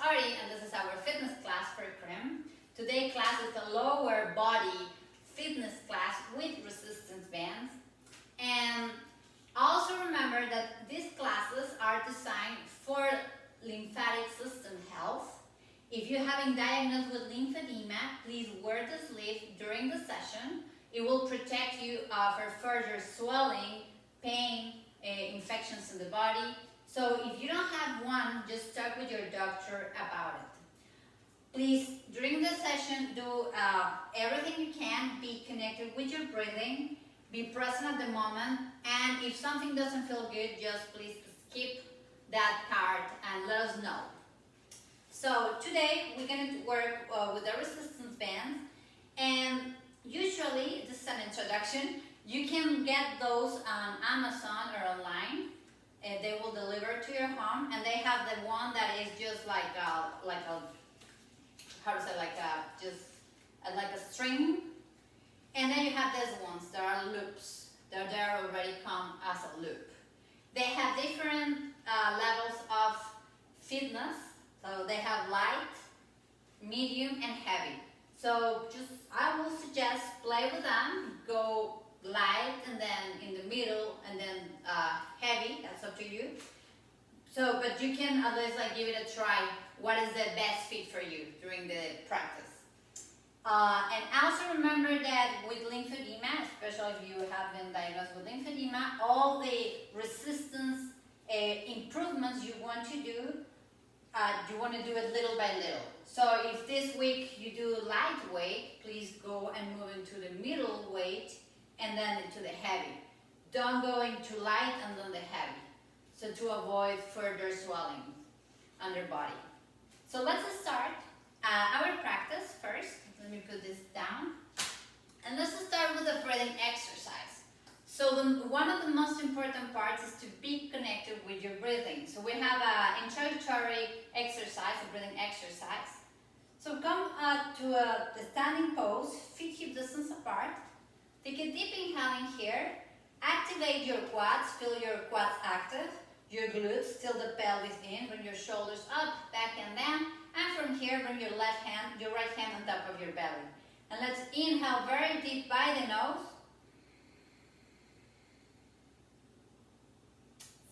Ori, and this is our fitness class for Krim. Today class is a lower body fitness class with resistance bands. And also remember that these classes are designed for lymphatic system health. If you're having diagnosed with lymphedema, please wear the sleeve during the session. It will protect you for further swelling, pain, infections in the body. So if you don't have one, just talk with your doctor about it. Please, during the session, do everything you can. Be connected with your breathing. Be present at the moment. And if something doesn't feel good, just please skip that part and let us know. So today we're going to work with the resistance bands. And usually, this is an introduction. You can get those on Amazon or online. They will deliver to your home, and they have the one that is just like a string, and then you have these ones that are loops. They're already come as a loop. They have different levels of fitness. So they have light, medium, and heavy. So I will suggest play with them. Go light, and then in the middle, and then heavy. That's up to you. So, but you can at least give it a try. What is the best fit for you during the practice? And also remember that with lymphedema, especially if you have been diagnosed with lymphedema, all the resistance improvements you want to do it little by little. So if this week you do lightweight, please go and move into the middle weight and then into the heavy. Don't go into light and then the heavy. So to avoid further swelling on your body. So let's start our practice first. Let me put this down. And let's start with a breathing exercise. So one of the most important parts is to be connected with your breathing. So we have an introductory exercise, a breathing exercise. So come to the standing pose, feet hip distance apart. Take a deep inhale in here. Activate your quads, feel your quads active. Your glutes, tilt the pelvis in, bring your shoulders up, back and down. And from here, bring your right hand on top of your belly. And let's inhale very deep by the nose.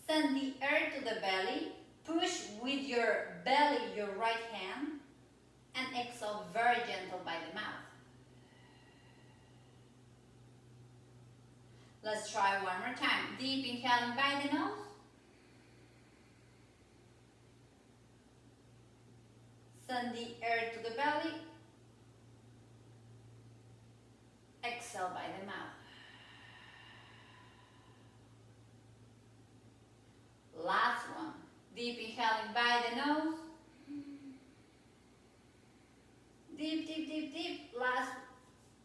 Send the air to the belly. Push with your belly, your right hand. And exhale very gentle by the mouth. Let's try one more time. Deep inhaling by the nose. Send the air to the belly. Exhale by the mouth. Last one. Deep inhaling by the nose. Deep, deep, deep, deep. Last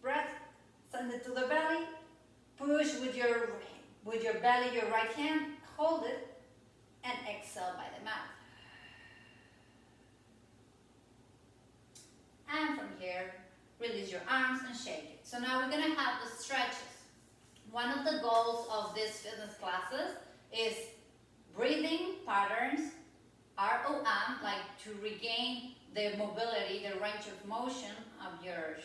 breath. Send it to the belly. Push with your belly, your right hand. Hold it. And exhale by the mouth. And from here, release your arms and shake it. So now we're going to have the stretches. One of the goals of these fitness classes is breathing patterns, ROM, like to regain the mobility, the range of motion of your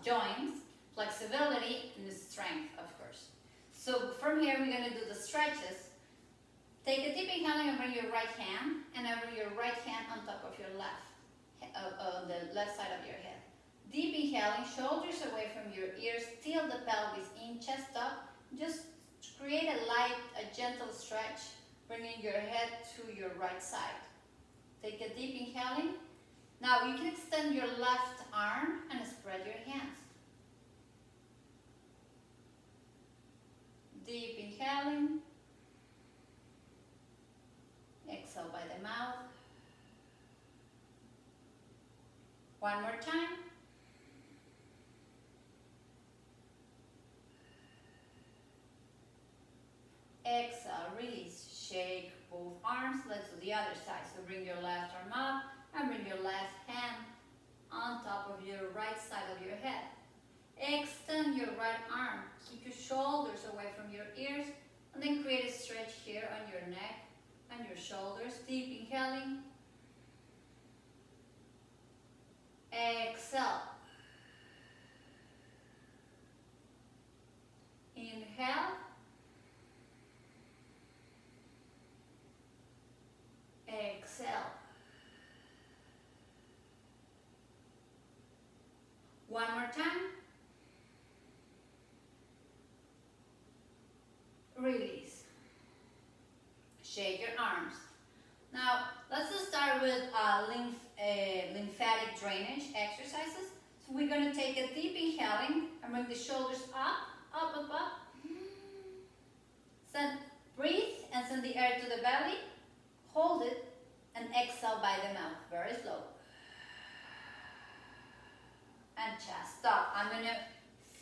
joints, flexibility, and the strength, of course. So from here, we're going to do the stretches. Take a deep inhaling and bring your right hand, and then bring your right hand on top of your left. On the left side of your head. Deep inhaling, shoulders away from your ears, tilt the pelvis in, chest up. Just create a gentle stretch, bringing your head to your right side. Take a deep inhaling. Now you can extend your left arm and spread your hands. Deep inhaling. Exhale by the mouth. One more time. Exhale, release, shake both arms. Let's do the other side. So bring your left arm up and bring your left hand on top of your right side of your head. Extend your right arm. Keep your shoulders away from your ears, and then create a stretch here on your neck and your shoulders. Deep inhaling. with lymphatic drainage exercises. So we're going to take a deep inhaling and bring the shoulders up, up, up, up. Send, breathe and send the air to the belly. Hold it and exhale by the mouth, very slow. And chest, stop. I'm going to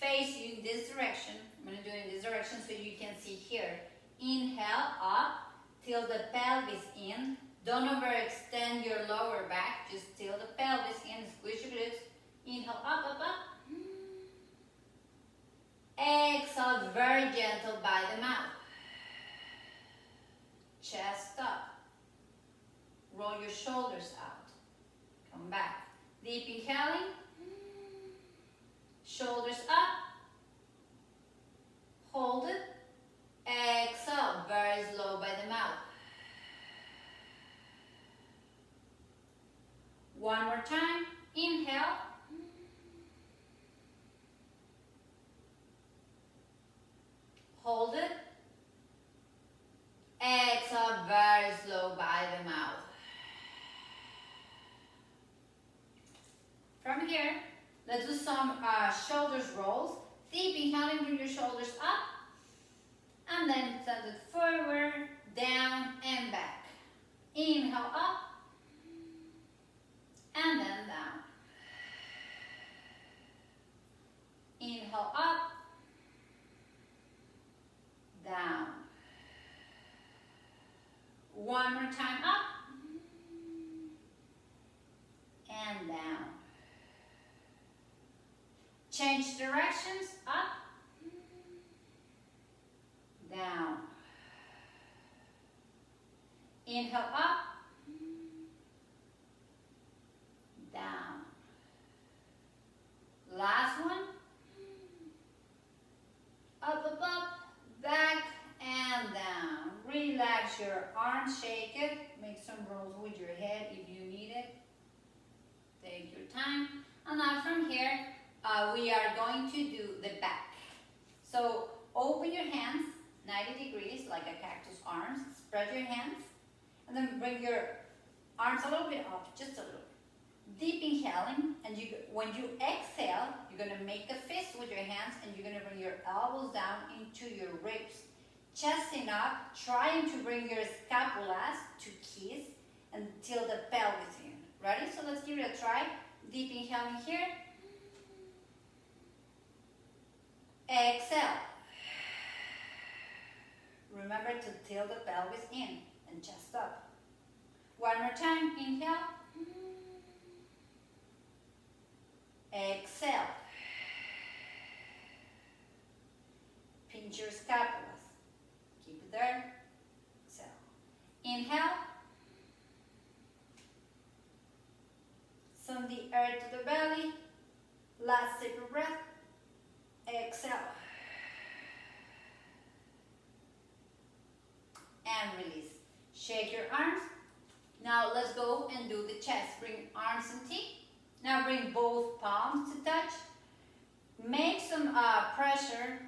face you in this direction. I'm going to do it in this direction so you can see here. Inhale up, tilt the pelvis in. Don't overextend your lower back, just tilt the pelvis in, squeeze your glutes. Inhale up, up, up. Exhale, very gentle by the mouth. Chest up. Roll your shoulders out. Come back. Deep inhaling. Shoulders up. Hold it. Exhale, very slow by the mouth. One more time. Inhale. Hold it. Exhale, very slow by the mouth. From here, let's do some shoulders rolls. Deep inhaling, bring your shoulders up. And then send it forward, down, and back. Inhale up. And then down. Inhale up. Down. One more time up. And down. Change directions, up, down. Inhale up, down. Last one. Up, up, up, back and down. Relax your arms, shake it. Make some rolls with your head if you need it. Take your time. And now from here, we are going to do the back. So open your hands 90 degrees like a cactus arms. Spread your hands and then bring your arms a little bit up, just a little. Deep inhaling, and when you exhale, you're going to make a fist with your hands and you're going to bring your elbows down into your ribs. Chesting up, trying to bring your scapulas to kiss until the pelvis in. Ready? So let's give it a try. Deep inhaling here. Exhale. Remember to tilt the pelvis in and chest up. One more time. Inhale. Exhale. Pinch your scapulas. Keep it there. Exhale. Inhale. Send the air to the belly. Last deep breath. Exhale. And release. Shake your arms. Now let's go and do the chest. Bring arms and teeth. Now bring both palms to touch. Make some pressure.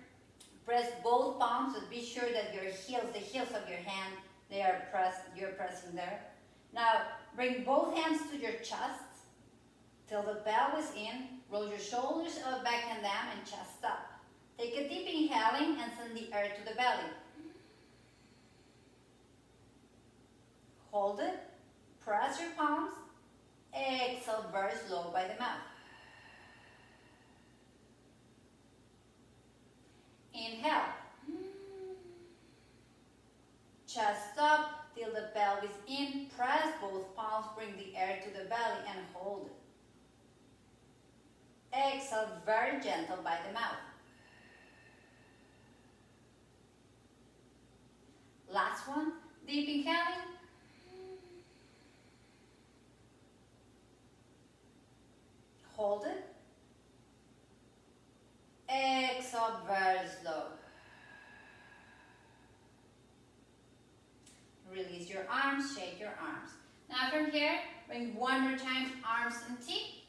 Press both palms, but be sure that your heels, the heels of your hand, they are pressed, you're pressing there. Now bring both hands to your chest. Till the pelvis in. Roll your shoulders up, back and down, and chest up. Take a deep inhaling and send the air to the belly. Hold it. Press your palms. Exhale very slow by the mouth. Inhale. Chest up, till the pelvis in. Press both palms, bring the air to the belly and hold it. Exhale very gentle by the mouth. Last one. Deep inhaling. Hold it. Exhale very slow. Release your arms, shake your arms. Now from here, bring one more time arms and teeth.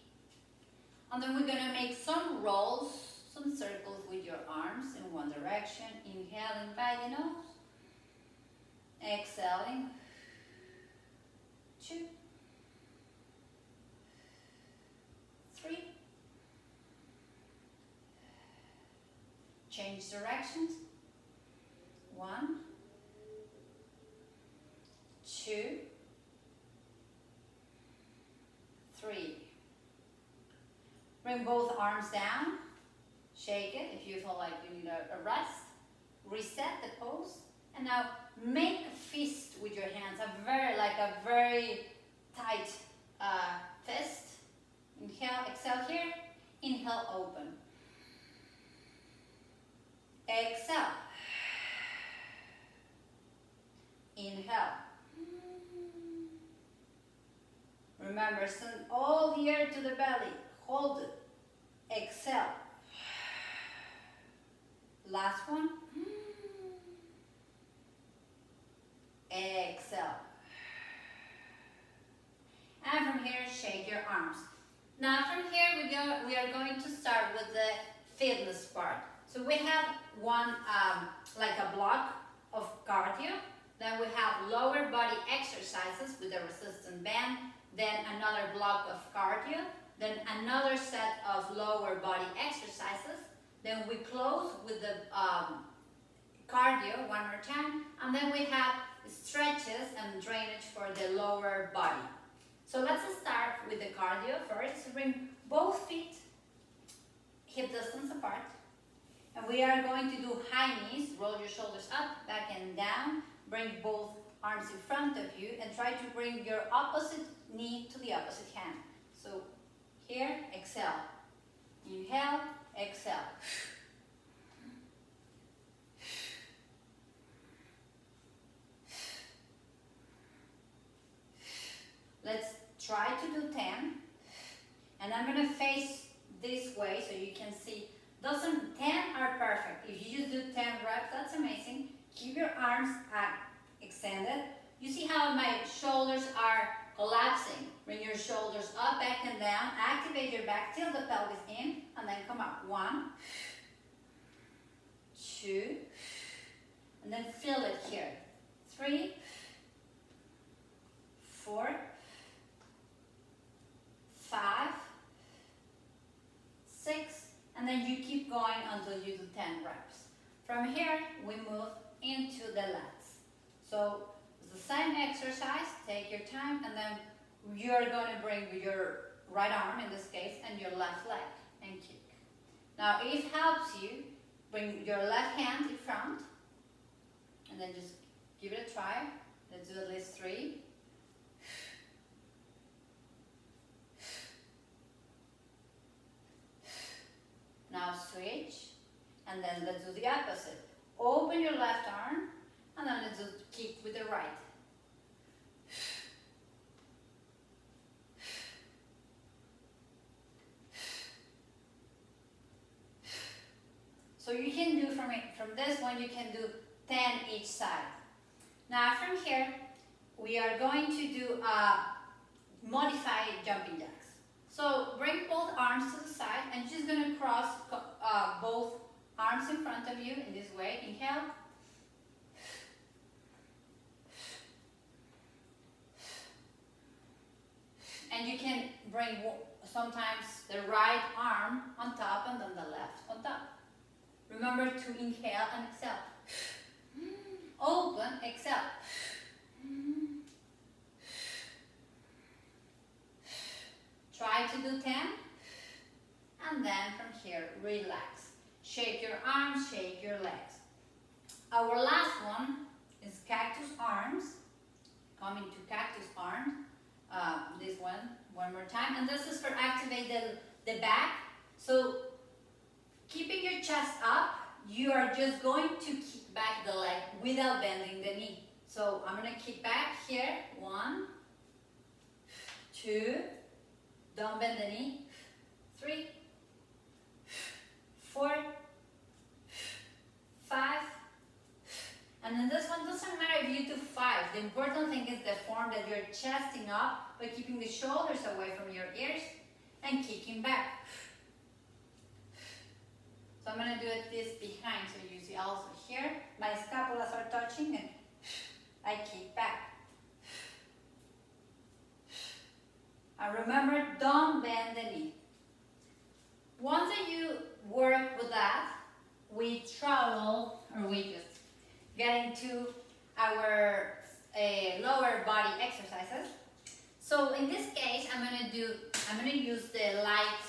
And then we're going to make some rolls, some circles with your arms in one direction. Inhaling by the nose. Exhaling. 2, Change directions. 1, 2, 3. Bring both arms down. Shake it if you feel like you need a rest. Reset the pose. And now make a fist with your hands, a very tight fist. Inhale, exhale here. Inhale, open. Exhale. Inhale. Remember, send all the air to the belly. Hold it. Exhale. Last one. Exhale. And from here, shake your arms. Now from here, we are going to start with the fitness part. So we have one, like a block of cardio. Then we have lower body exercises with a resistant band. Then another block of cardio. Then another set of lower body exercises. Then we close with the cardio one more time. And then we have stretches and drainage for the lower body. So let's start with the cardio first. Bring both feet hip distance apart. And we are going to do high knees. Roll your shoulders up, back and down. Bring both arms in front of you and try to bring your opposite knee to the opposite hand. So here, exhale. Inhale, exhale. Let's try to do 10. And I'm going to face this way so you can see. 10 are perfect. If you just do 10 reps, that's amazing. Keep your arms extended. You see how my shoulders are collapsing. Bring your shoulders up, back and down. Activate your back, tilt the pelvis in, and then come up. 1, 2, and then feel it here. 3, 4, 5, 6, and then you keep going until you do 10 reps. From here, we move into the lats. So it's the same exercise, take your time, and then you're going to bring your right arm, in this case, and your left leg, and kick. Now, if it helps you, bring your left hand in front, and then just give it a try. Let's do at least 3. Now switch, and then let's do the opposite. Open your left arm, and then let's do kick with the right. So you can do from this one, you can do 10 each side. Now from here, we are going to do modified jumping jacks. So bring both arms to the side and just going to cross both arms in front of you in this way. Inhale. And you can bring sometimes the right arm on top and then the left on top. Remember to inhale and exhale. Open, exhale. Try to do 10, and then from here, relax. Shake your arms, shake your legs. Our last one is cactus arms. Coming to cactus arms. This one more time, and this is for activate the back. So keeping your chest up, you are just going to kick back the leg without bending the knee. So I'm going to kick back here. 1, 2. Don't bend the knee. 3, 4, 5. And then this one doesn't matter if you do 5. The important thing is the form that you're chesting up by keeping the shoulders away from your ears and kicking back. So I'm going to do it this behind so you see also here. My scapulas are touching and I kick back. And remember, don't bend the knee. Once that you work with that, we travel, or we just get into our lower body exercises. So in this case, I'm gonna use the light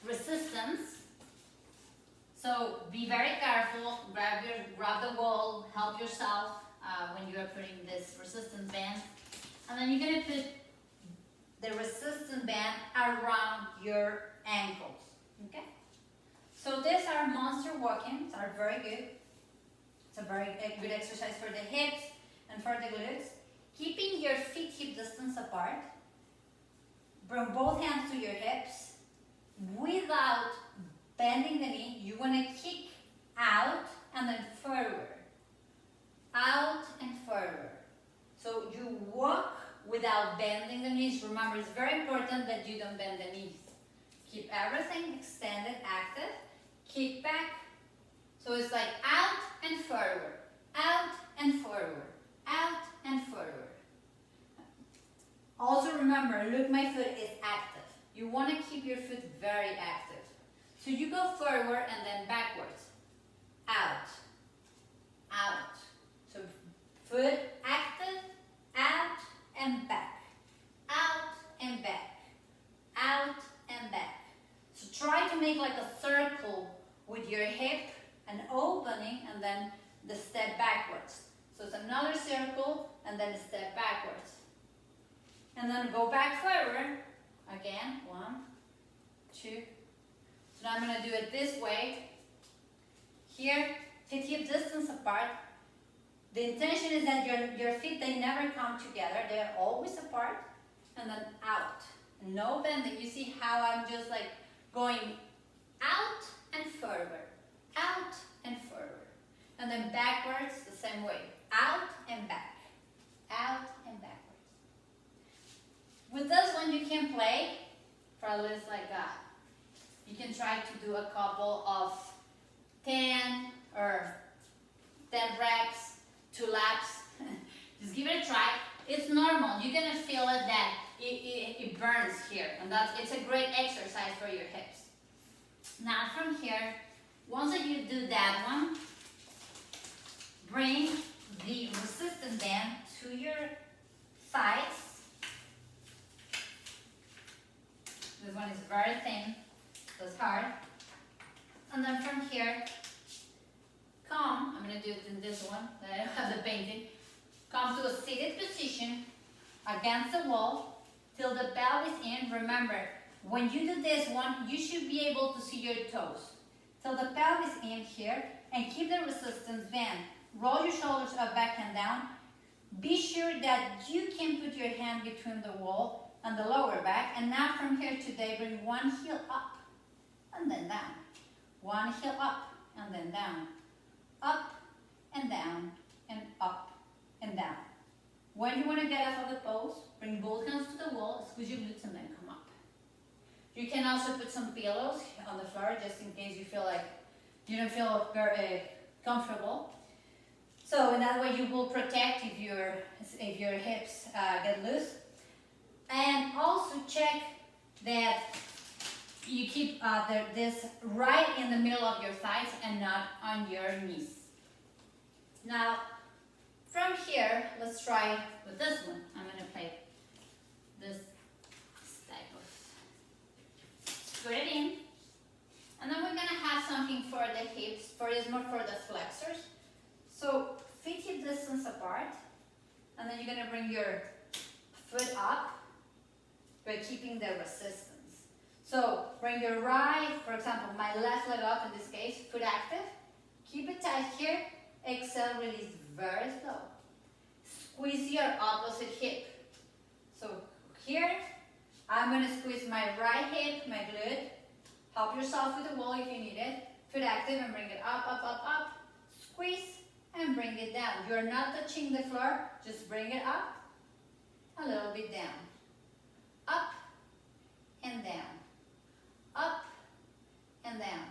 resistance. So be very careful. Grab the wall. Help yourself when you are putting this resistance band, and then you're gonna put the resistance band around your ankles. Okay. So these are monster walking. Are very good. It's a very good exercise for the hips and for the glutes. Keeping your feet hip distance apart. Bring both hands to your hips without bending the knee. You want to kick out and then forward. Out and forward. So you walk without bending the knees. Remember, it's very important that you don't bend the knees. Keep everything extended, active. Kick back. So it's like out and forward. Out and forward. Out and forward. Also remember, look, my foot is active. You want to keep your foot very active. So you go forward and then backwards. Out. Out. So foot active, out and back. Out and back. Out and back. So try to make like a circle with your hip, an opening, and then the step backwards. So it's another circle and then a step backwards. And then go back forward. Again, 1, 2. So now I'm going to do it this way. Here, feet hip distance apart. The intention is that your feet, they never come together. They're always apart. And then out. No bending. You see how I'm just like going out and forward. Out and forward. And then backwards the same way. Out and back. Out and backwards. With this one you can play for at least like that. You can try to do a couple of 10 or 10 reps, 2 laps. Just give it a try. It's normal. You're going to feel it that it burns here. And it's a great exercise for your hips. Now from here, once that you do that one, bring the resistance band to your thighs. This one is very thin, so it's hard. And then from here, come, I'm going to do it in this one, that I don't have the painting. Come to a seated position against the wall till the bell is in. Remember, when you do this one, you should be able to see your toes. Till the bell is in here, and keep the resistance band. Roll your shoulders up, back and down. Be sure that you can put your hand between the wall and the lower back. And now from here today, bring one heel up and then down. One heel up and then down. Up and down and up and down. When you want to get off of the pose, bring both hands to the wall, squeeze your glutes and then come up. You can also put some pillows on the floor just in case you feel like you don't feel very comfortable. So in that way you will protect if your hips get loose. And also check that you keep this right in the middle of your thighs and not on your knees. Now, from here, let's try with this one. I'm going to play this type of. Put it in. And then we're going to have something for the hips, it's more for the flexors. So, feet hip distance apart. And then you're going to bring your foot up by keeping the resistance. So bring your right, for example, my left leg up in this case, foot active. Keep it tight here. Exhale, release very slow. Squeeze your opposite hip. So here, I'm going to squeeze my right hip, my glute. Help yourself with the wall if you need it. Foot active and bring it up, up, up, up. Squeeze and bring it down. You're not touching the floor, just bring it up, a little bit down. Up and down. Up and down.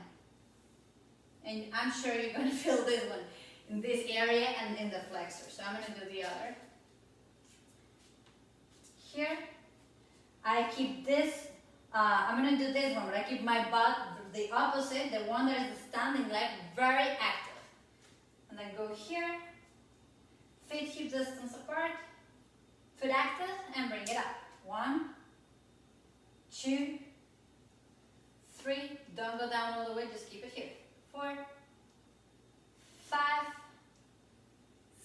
And I'm sure you're going to feel this one in this area and in the flexor. So I'm going to do the other. Here, I keep this I'm gonna do this one, but I keep my butt the opposite, the one that is the standing leg, very active. And then go here, feet hip distance apart, foot active, and bring it up. 1, 2, 3, don't go down all the way, just keep it here. 4, 5,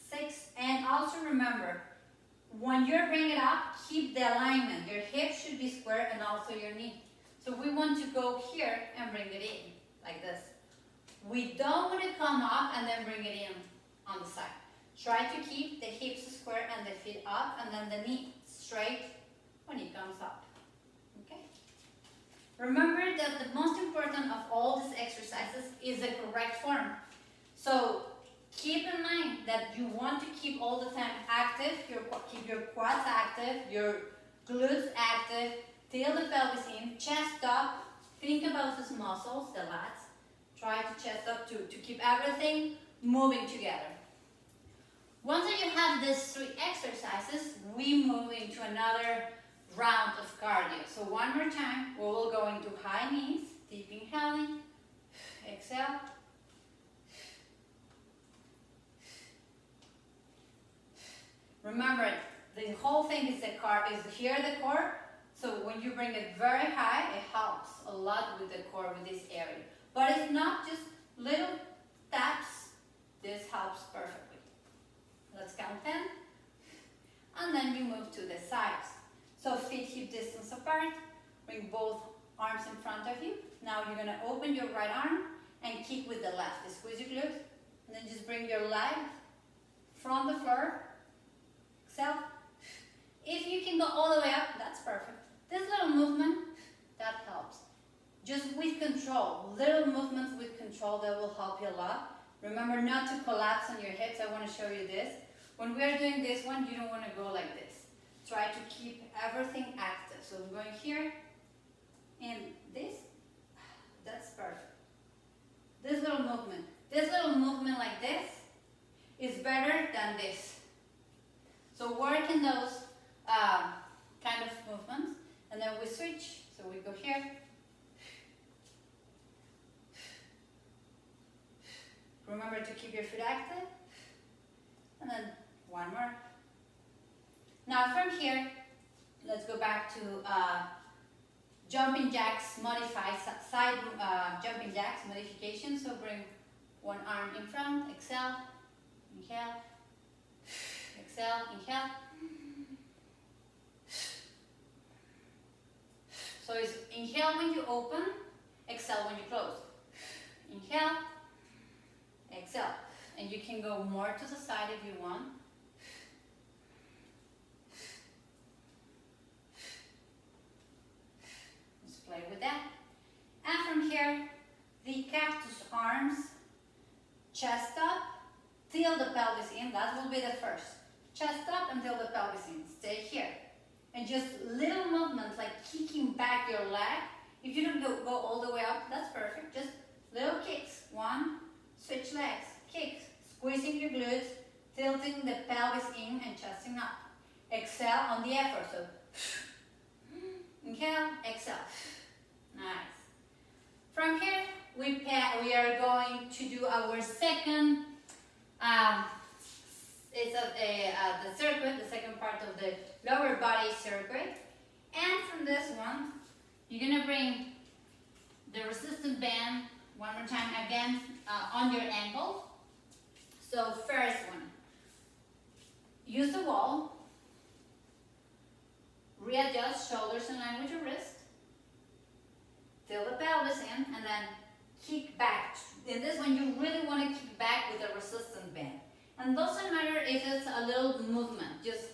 6, and also remember, when you're bringing it up, keep the alignment. Your hips should be square and also your knee. So we want to go here and bring it in, like this. We don't want to come up and then bring it in on the side. Try to keep the hips square and the feet up, and then the knee straight when it comes up. Okay? Remember that the most important of all these exercises is the correct form. So keep in mind that you want to keep all the time active, keep your quads active, your glutes active, till the pelvis in, chest up, think about these muscles, the lats, try to chest up to keep everything moving together. Once that you have these 3 exercises, we move into another round of cardio. So one more time, we will go into high knees, deep inhaling, exhale. Remember, the whole thing is the core. So when you bring it very high, it helps a lot with the core, with this area. But it's not just little taps. This helps perfectly. Let's count 10. And then you move to the sides. So feet hip distance apart. Bring both arms in front of you. Now you're going to open your right arm and kick with the left. Squeeze your glute. And then just bring your leg from the floor. Exhale. If you can go all the way up, that's perfect. This little movement, that helps. Just with control, little movements with control, that will help you a lot. Remember not to collapse on your hips. I want to show you this. When we are doing this one, you don't want to go like this. Try to keep everything active. So I'm going here, and this, that's perfect. This little movement like this is better than this. So work in those kind of movements, and then we switch. So we go here. Remember to keep your foot active. And then one more. Now from here, let's go back to jumping jacks, modified side jumping jacks modification. So bring one arm in front, exhale, inhale, exhale, inhale. So it's inhale when you open, exhale when you close. Inhale, exhale. And you can go more to the side if you want. Just play with that. And from here, the cactus arms, chest up, till the pelvis in. That will be the first. Chest up until the pelvis in. Stay here. And just little movements like kicking back your leg. If you don't go all the way up, that's perfect. Just little kicks. 1, switch legs, kicks, squeezing your glutes, tilting the pelvis in and chesting up. Exhale on the effort. So inhale, exhale. Nice. From here, we are going to do our second. It's the circuit, the second part of the lower body circuit. And from this one, you're gonna bring the resistant band one more time again on your ankle. So first one, use the wall, readjust shoulders in line with your wrist, fill the pelvis in, and then kick back. In this one, you really want to kick back with a resistant band. And doesn't matter if it's a little movement, just,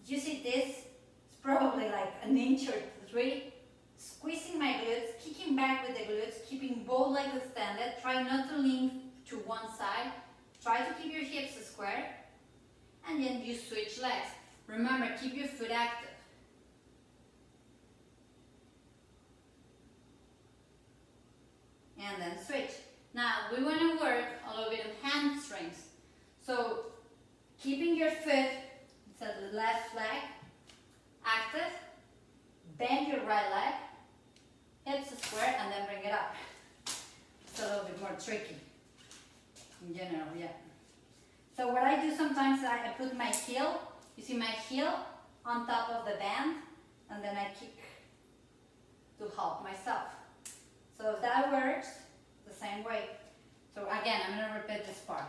you see this, it's probably like an inch or 3, squeezing my glutes, kicking back with the glutes, keeping both legs extended, try not to lean to one side, try to keep your hips square, and then you switch legs. Remember, keep your foot active. And then switch. Now, we want to work a little bit of hamstrings. So, keeping your foot, so the left leg active, bend your right leg, hips square, and then bring it up. It's a little bit more tricky in general, yeah. So what I do sometimes, I put my heel, you see my heel on top of the band, and then I kick to help myself. So if that works, the same way. So again, I'm going to repeat this part.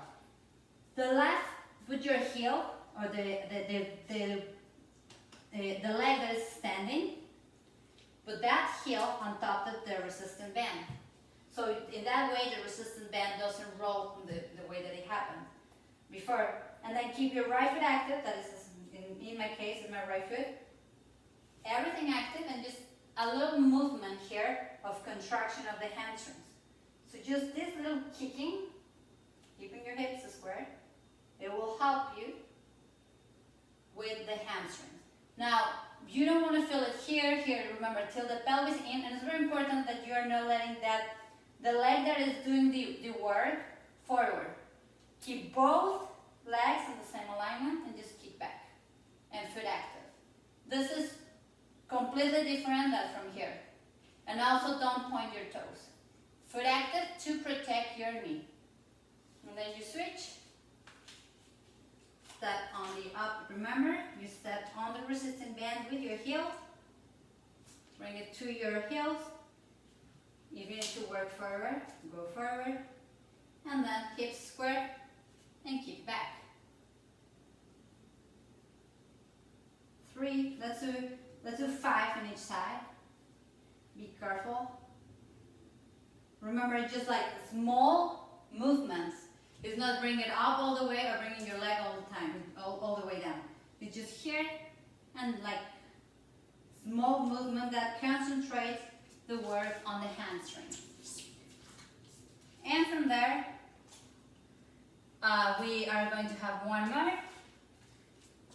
The left, put your heel, or the leg that is standing, put that heel on top of the resistant band. So in that way, the resistant band doesn't roll the way that it happened before. And then keep your right foot active, that is, in my case, is my right foot. Everything active, and just a little movement here of contraction of the hamstrings. So just this little kicking, keeping your hips square, it will help you with the hamstrings. Now, you don't want to feel it here, remember, till the pelvis in, and it's very important that you are not letting that, the leg that is doing the work, forward. Keep both legs in the same alignment and just kick back, and foot active. This is completely different than from here. And also don't point your toes. Foot active to protect your knee. And then you switch. Step on the up. Remember, you step on the resistant band with your heel. Bring it to your heels. If you need to work forward, go forward. And then hips square and kick back. 3. Let's do 5 on each side. Be careful. Remember, just like small movements. It's not bringing it up all the way or bringing your leg all the time, all the way down. It's just here and like small movement that concentrates the work on the hamstring. And from there, we are going to have one more.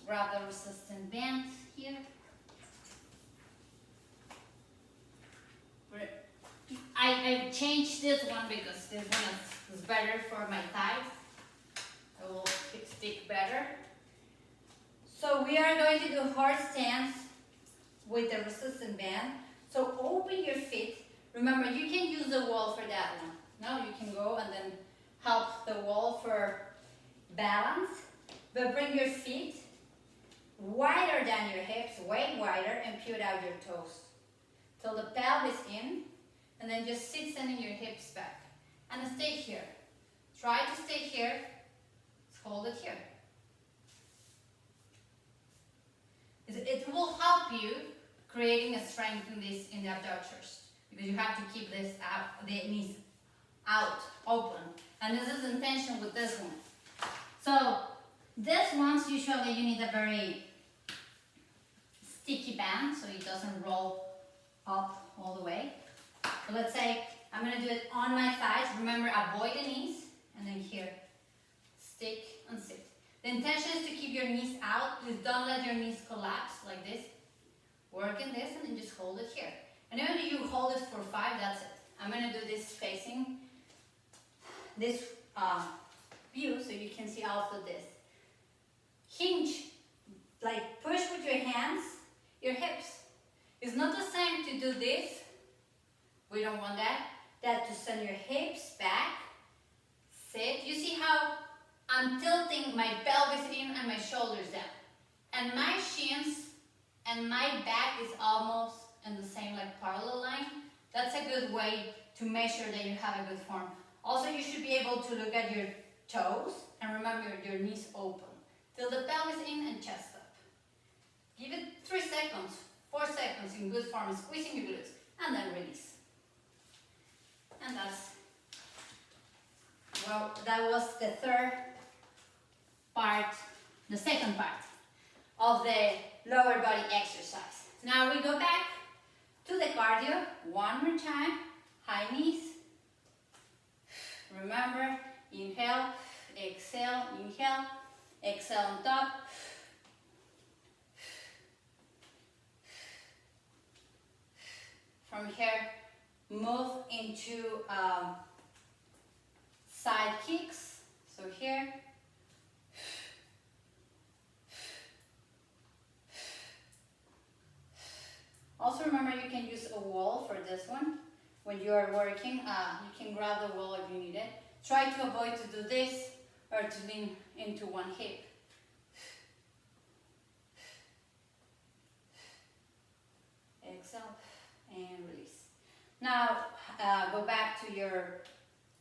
Grab the resistant bands here. I changed this one because this one is better for my thighs. It will stick better. So we are going to do horse stance with the resistant band. So open your feet. Remember, you can use the wall for that one. Now you can go and then help the wall for balance. But bring your feet wider than your hips, way wider, and put out your toes till the pelvis in. And then just sit sending your hips back. And stay here. Try to stay here. Hold it here. It will help you creating a strength in the abductors. Because you have to keep this out, the knees out, open. And this is in tension with this one. So this one's usually you need a very sticky band so it doesn't roll up all the way. So let's say I'm going to do it on my thighs. Remember, avoid the knees. And then here, stick and sit. The intention is to keep your knees out. Please don't let your knees collapse like this. Work in this and then just hold it here. And then you hold it for 5, that's it. I'm going to do this facing this view so you can see also this. Hinge, like push with your hands, your hips. It's not the same to do this. We don't want that. That to send your hips back. Sit. You see how I'm tilting my pelvis in and my shoulders down. And my shins and my back is almost in the same like parallel line. That's a good way to measure that you have a good form. Also, you should be able to look at your toes and remember your knees open. Till the pelvis in and chest up. Give it 3 seconds, 4 seconds in good form, squeezing your glutes, and then release. And that was the third part, the second part of the lower body exercise. Now we go back to the cardio, one more time, high knees. Remember, inhale, exhale, exhale on top. From here, move into side kicks. So here. Also remember you can use a wall for this one. when you are working. You can grab the wall if you need it. Try to avoid to do this or to lean into one hip. Exhale and release. Now go back to your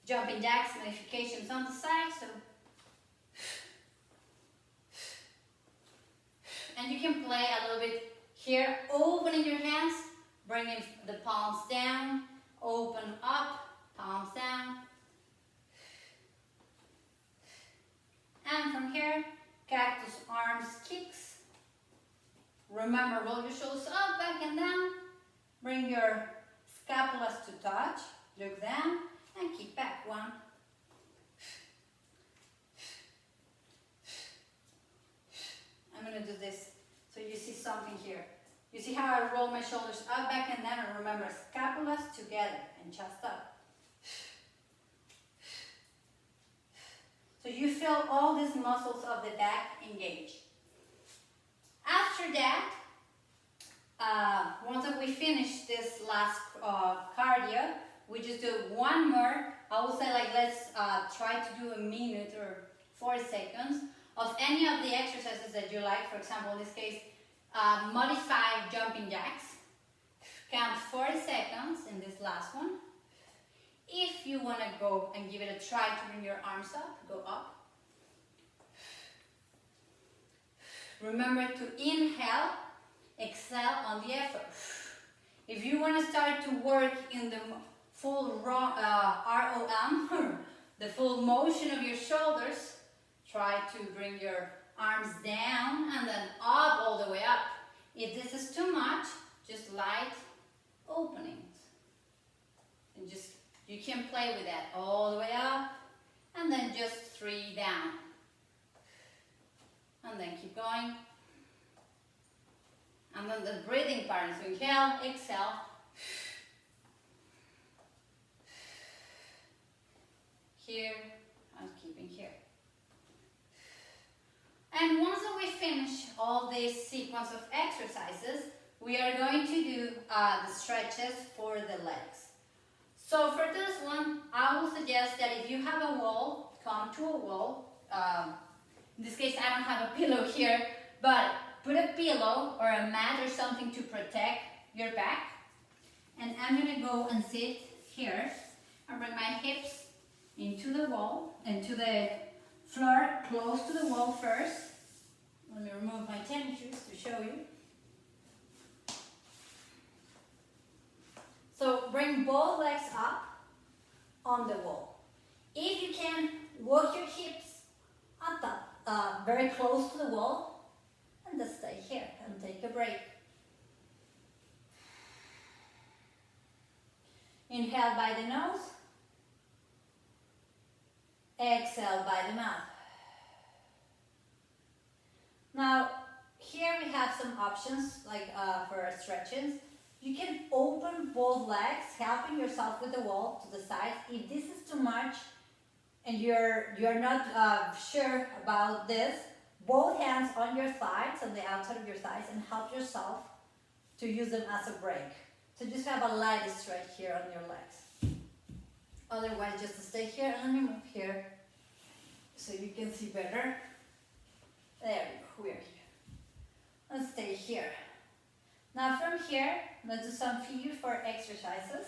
jumping jacks modifications on the side. So, and you can play a little bit here, opening your hands, bringing the palms down, open up, palms down. And from here, cactus arms kicks. Remember, roll your shoulders up, back and down. Bring your scapulas to touch. Look down and kick back. 1. I'm going to do this so you see something here. You see how I roll my shoulders up, back and down, and remember, scapulas together and chest up. So you feel all these muscles of the back engage. After that, once that we finish this last cardio, we just do one more. I will say, like, let's try to do a minute or 40 seconds of any of the exercises that you like. For example, in this case, modified jumping jacks. Count 40 seconds in this last one. If you want to go and give it a try to bring your arms up, go up. Remember to inhale, exhale on the effort. If you want to start to work in the full ROM, the full motion of your shoulders, try to bring your arms down and then up all the way up. If this is too much, just light openings. And just, you can play with that all the way up and then just 3 down. And then keep going. And then the breathing part is inhale, exhale. Here, and keeping here. And once that we finish all this sequence of exercises, we are going to do the stretches for the legs. So for this one, I will suggest that if you have a wall, come to a wall. In this case, I don't have a pillow here, but put a pillow or a mat or something to protect your back. And I'm going to go and sit here and bring my hips into the wall, into the floor, close to the wall first. Let me remove my tennis shoes to show you. So bring both legs up on the wall. If you can, walk your hips on top, very close to the wall, and just stay here and take a break. Inhale by the nose, exhale by the mouth. Now, here we have some options like for our stretches. You can open both legs, helping yourself with the wall to the side. If this is too much and you're not sure about this, both hands on your thighs, on the outside of your thighs, and help yourself to use them as a break. So just have a light stretch here on your legs. Otherwise, just stay here and let me move here so you can see better. There we go, we're here. Let's stay here. Now from here, let's do some few for exercises.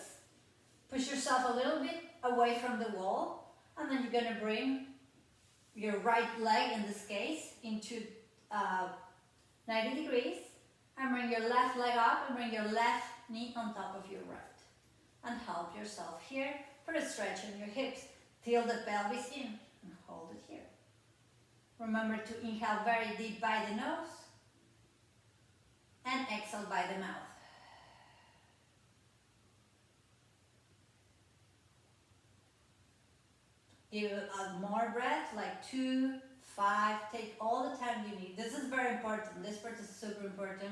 Push yourself a little bit away from the wall, and then you're gonna bring your right leg, in this case, into 90 degrees, and bring your left leg up and bring your left knee on top of your right. And help yourself here for a stretch in your hips. Till the pelvis in and hold it here. Remember to inhale very deep by the nose and exhale by the mouth. You add more breath, like 2, 5, take all the time you need. This is very important. This part is super important.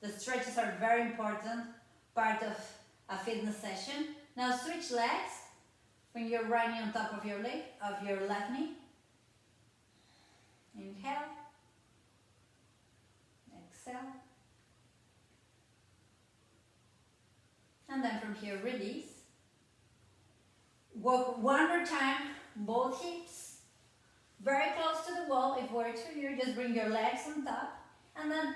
The stretches are very important part of a fitness session. Now switch legs when you're running on top of your leg, of your left knee. Inhale, exhale. And then from here, release. Walk one more time, both hips, very close to the wall. If it works for you, just bring your legs on top. And then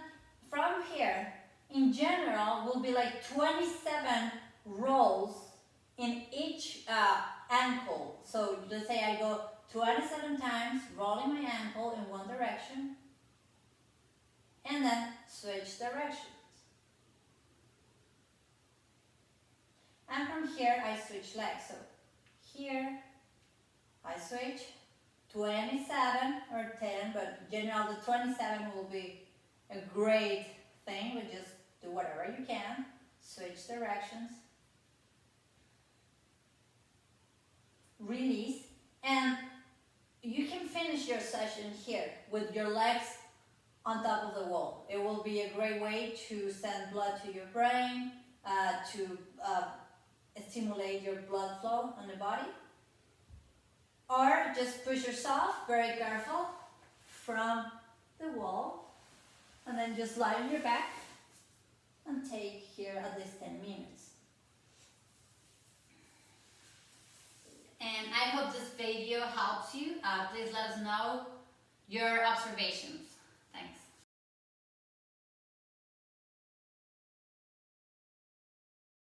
from here, in general, will be like 27 rolls in each ankle. So let's say I go 27 times, rolling my ankle in one direction, and then switch directions. And from here, I switch legs. So here, I switch 27 or 10, but in general, the 27 will be a great thing, but just do whatever you can. Switch directions. Release. And you can finish your session here with your legs on top of the wall. It will be a great way to send blood to your brain, to stimulate your blood flow on the body. Or just push yourself, very careful, from the wall, and then just lie on your back and take here at least 10 minutes. And I hope this video helps you. Please let us know your observations.